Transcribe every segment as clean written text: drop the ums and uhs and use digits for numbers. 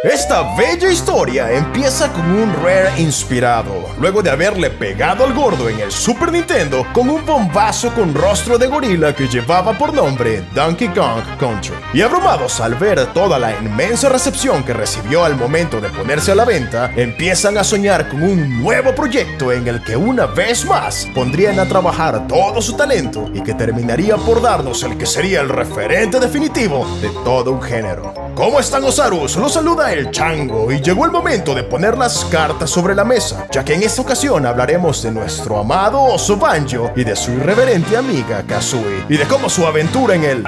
Esta bella historia empieza con un Rare inspirado, luego de haberle pegado al gordo en el Super Nintendo con un bombazo con rostro de gorila que llevaba por nombre Donkey Kong Country. Y abrumados al ver toda la inmensa recepción que recibió al momento de ponerse a la venta, empiezan a soñar con un nuevo proyecto en el que una vez más pondrían a trabajar todo su talento y que terminaría por darnos el que sería el referente definitivo de todo un género. ¿Cómo están, Osarus? Los saluda el Chango y llegó el momento de poner las cartas sobre la mesa, ya que en esta ocasión hablaremos de nuestro amado oso Banjo y de su irreverente amiga Kazooie, y de cómo su aventura en él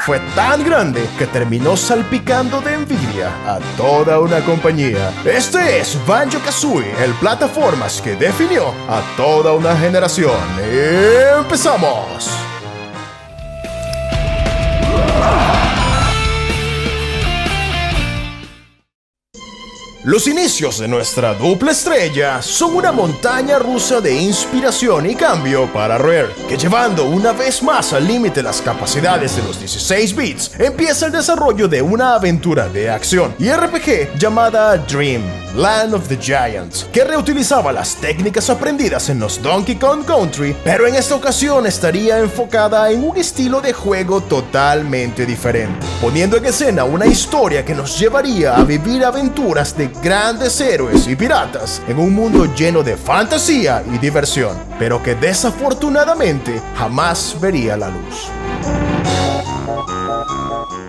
fue tan grande que terminó salpicando de envidia a toda una compañía. Este es Banjo-Kazooie, el plataformas que definió a toda una generación. ¡Empezamos! Los inicios de nuestra dupla estrella son una montaña rusa de inspiración y cambio para Rare, que llevando una vez más al límite las capacidades de los 16 bits, empieza el desarrollo de una aventura de acción y RPG llamada Dream, Land of the Giants, que reutilizaba las técnicas aprendidas en los Donkey Kong Country, pero en esta ocasión estaría enfocada en un estilo de juego totalmente diferente, poniendo en escena una historia que nos llevaría a vivir aventuras de grandes héroes y piratas en un mundo lleno de fantasía y diversión, pero que desafortunadamente jamás vería la luz.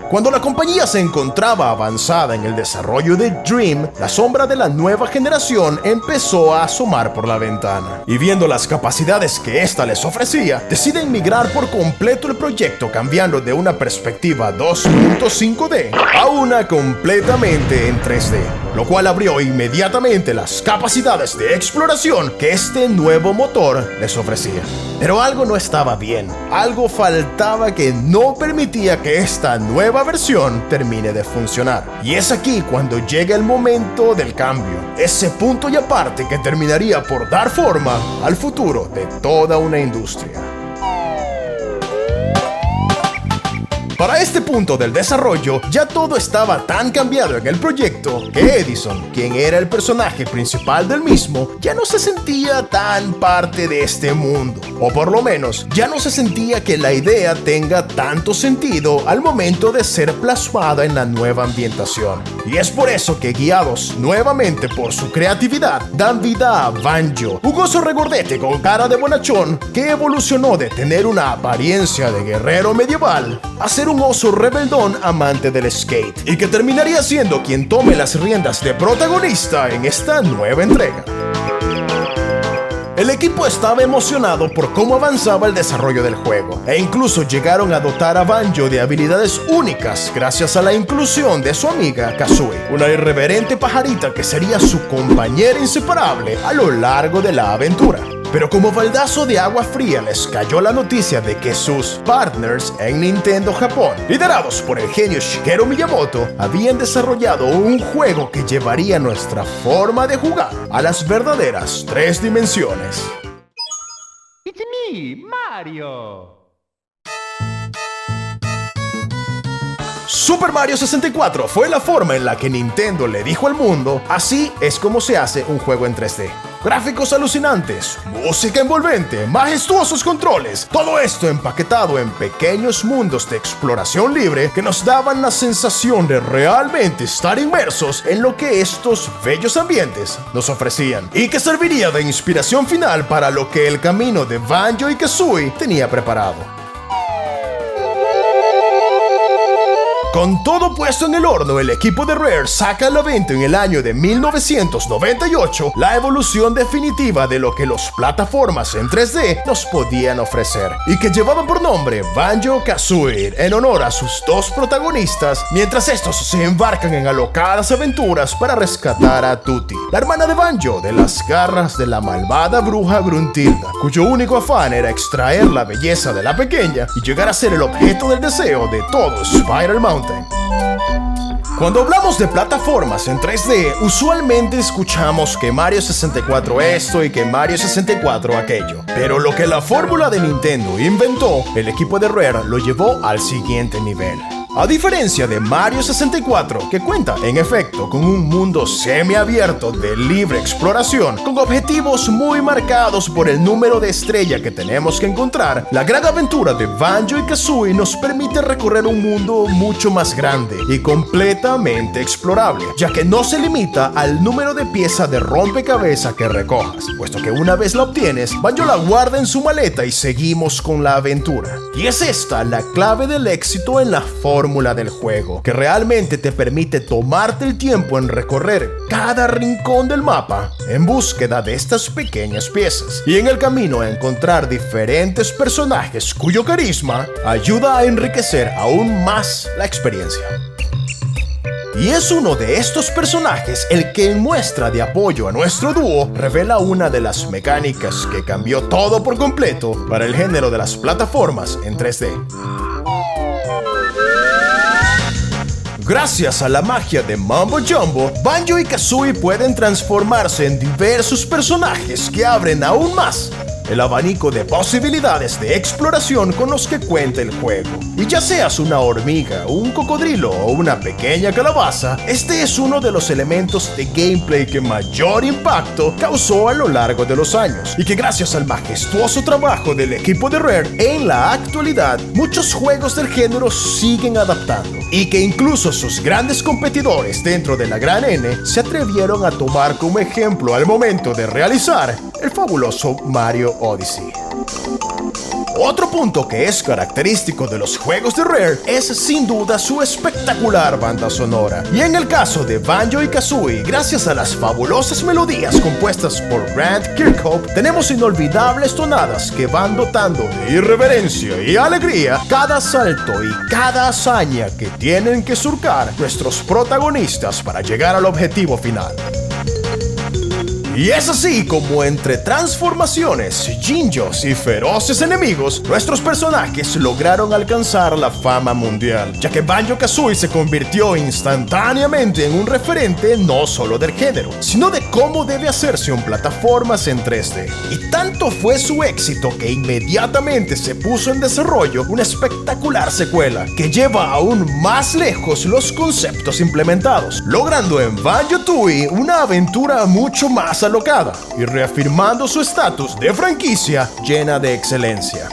Cuando la compañía se encontraba avanzada en el desarrollo de Dream, la sombra de la nueva generación empezó a asomar por la ventana. Y viendo las capacidades que ésta les ofrecía, deciden migrar por completo el proyecto, cambiando de una perspectiva 2.5D a una completamente en 3D, lo cual abrió inmediatamente las capacidades de exploración que este nuevo motor les ofrecía. Pero algo no estaba bien, algo faltaba que no permitía que esta nueva versión termine de funcionar. Y es aquí cuando llega el momento del cambio, ese punto y aparte que terminaría por dar forma al futuro de toda una industria. Para este punto del desarrollo, ya todo estaba tan cambiado en el proyecto que Edison, quien era el personaje principal del mismo, ya no se sentía tan parte de este mundo, o por lo menos ya no se sentía que la idea tenga tanto sentido al momento de ser plasmada en la nueva ambientación. Y es por eso que, guiados nuevamente por su creatividad, dan vida a Banjo, un oso regordete con cara de bonachón que evolucionó de tener una apariencia de guerrero medieval a ser un oso rebeldón amante del skate, y que terminaría siendo quien tome las riendas de protagonista en esta nueva entrega. El equipo estaba emocionado por cómo avanzaba el desarrollo del juego, e incluso llegaron a dotar a Banjo de habilidades únicas gracias a la inclusión de su amiga Kazooie, una irreverente pajarita que sería su compañera inseparable a lo largo de la aventura. Pero como baldazo de agua fría les cayó la noticia de que sus partners en Nintendo Japón, liderados por el genio Shigeru Miyamoto, habían desarrollado un juego que llevaría nuestra forma de jugar a las verdaderas 3 dimensiones. It's me, Mario. Super Mario 64 fue la forma en la que Nintendo le dijo al mundo: así es como se hace un juego en 3D. Gráficos alucinantes, música envolvente, majestuosos controles, todo esto empaquetado en pequeños mundos de exploración libre que nos daban la sensación de realmente estar inmersos en lo que estos bellos ambientes nos ofrecían, y que serviría de inspiración final para lo que el camino de Banjo y Kazooie tenía preparado. Con todo puesto en el horno, el equipo de Rare saca al evento en el año de 1998 la evolución definitiva de lo que los plataformas en 3D nos podían ofrecer, y que llevaban por nombre Banjo-Kazooie en honor a sus dos protagonistas, mientras estos se embarcan en alocadas aventuras para rescatar a Tutti, la hermana de Banjo, de las garras de la malvada bruja Gruntilda, cuyo único afán era extraer la belleza de la pequeña y llegar a ser el objeto del deseo de todo Spider Mountain. Cuando hablamos de plataformas en 3D, usualmente escuchamos que Mario 64 esto y que Mario 64 aquello. Pero lo que la fórmula de Nintendo inventó, el equipo de Rare lo llevó al siguiente nivel. A diferencia de Mario 64, que cuenta en efecto con un mundo semiabierto de libre exploración, con objetivos muy marcados por el número de estrella que tenemos que encontrar, la gran aventura de Banjo-Kazooie nos permite recorrer un mundo mucho más grande y completamente explorable, ya que no se limita al número de piezas de rompecabezas que recojas, puesto que una vez la obtienes, Banjo la guarda en su maleta y seguimos con la aventura. Y es esta la clave del éxito en la fórmula del juego, que realmente te permite tomarte el tiempo en recorrer cada rincón del mapa en búsqueda de estas pequeñas piezas, y en el camino a encontrar diferentes personajes cuyo carisma ayuda a enriquecer aún más la experiencia. Y es uno de estos personajes el que en muestra de apoyo a nuestro dúo revela una de las mecánicas que cambió todo por completo para el género de las plataformas en 3D. Gracias a la magia de Mumbo Jumbo, Banjo y Kazooie pueden transformarse en diversos personajes que abren aún más el abanico de posibilidades de exploración con los que cuenta el juego. Y ya seas una hormiga, un cocodrilo o una pequeña calabaza, este es uno de los elementos de gameplay que mayor impacto causó a lo largo de los años, y que gracias al majestuoso trabajo del equipo de Rare, en la actualidad muchos juegos del género siguen adaptando, y que incluso sus grandes competidores dentro de la gran N se atrevieron a tomar como ejemplo al momento de realizar el fabuloso Mario Odyssey. Otro punto que es característico de los juegos de Rare es sin duda su espectacular banda sonora. Y en el caso de Banjo y Kazooie, gracias a las fabulosas melodías compuestas por Grant Kirkhope, tenemos inolvidables tonadas que van dotando de irreverencia y alegría cada salto y cada hazaña que tienen que surcar nuestros protagonistas para llegar al objetivo final. Y es así como entre transformaciones, jinjos y feroces enemigos, nuestros personajes lograron alcanzar la fama mundial, ya que Banjo-Kazooie se convirtió instantáneamente en un referente no solo del género, sino de cómo debe hacerse en plataformas en 3D. Y tanto fue su éxito que inmediatamente se puso en desarrollo una espectacular secuela que lleva aún más lejos los conceptos implementados, logrando en Banjo-Tooie una aventura mucho más alocada y reafirmando su estatus de franquicia llena de excelencia.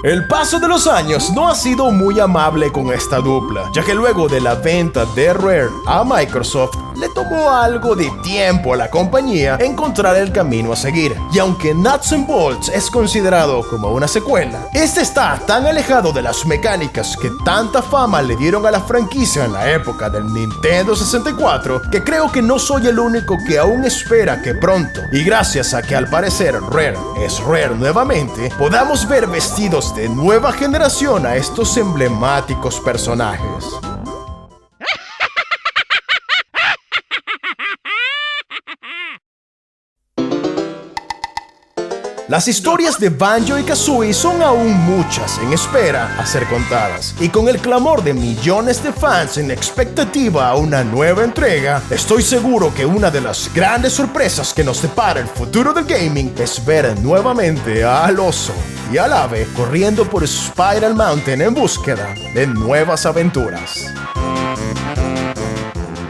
El paso de los años no ha sido muy amable con esta dupla, ya que luego de la venta de Rare a Microsoft, le tomó algo de tiempo a la compañía encontrar el camino a seguir. Y aunque Nuts and Bolts es considerado como una secuela, este está tan alejado de las mecánicas que tanta fama le dieron a la franquicia en la época del Nintendo 64, que creo que no soy el único que aún espera que pronto, y gracias a que al parecer Rare es Rare nuevamente, podamos ver vestidos de nueva generación a estos emblemáticos personajes. Las historias de Banjo y Kazooie son aún muchas en espera a ser contadas, y con el clamor de millones de fans en expectativa a una nueva entrega, estoy seguro que una de las grandes sorpresas que nos depara el futuro del gaming es ver nuevamente al oso y al ave corriendo por Spiral Mountain en búsqueda de nuevas aventuras.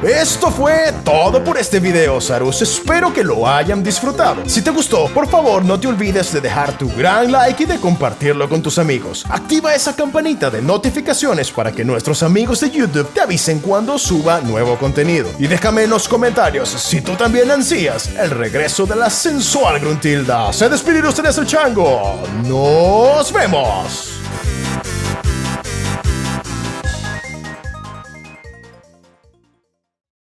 Esto fue todo por este video, Sarus. Espero que lo hayan disfrutado. Si te gustó, por favor no te olvides de dejar tu gran like y de compartirlo con tus amigos. Activa esa campanita de notificaciones para que nuestros amigos de YouTube te avisen cuando suba nuevo contenido. Y déjame en los comentarios si tú también ansías el regreso de la sensual Gruntilda. Se despide de ustedes el Chango. ¡Nos vemos!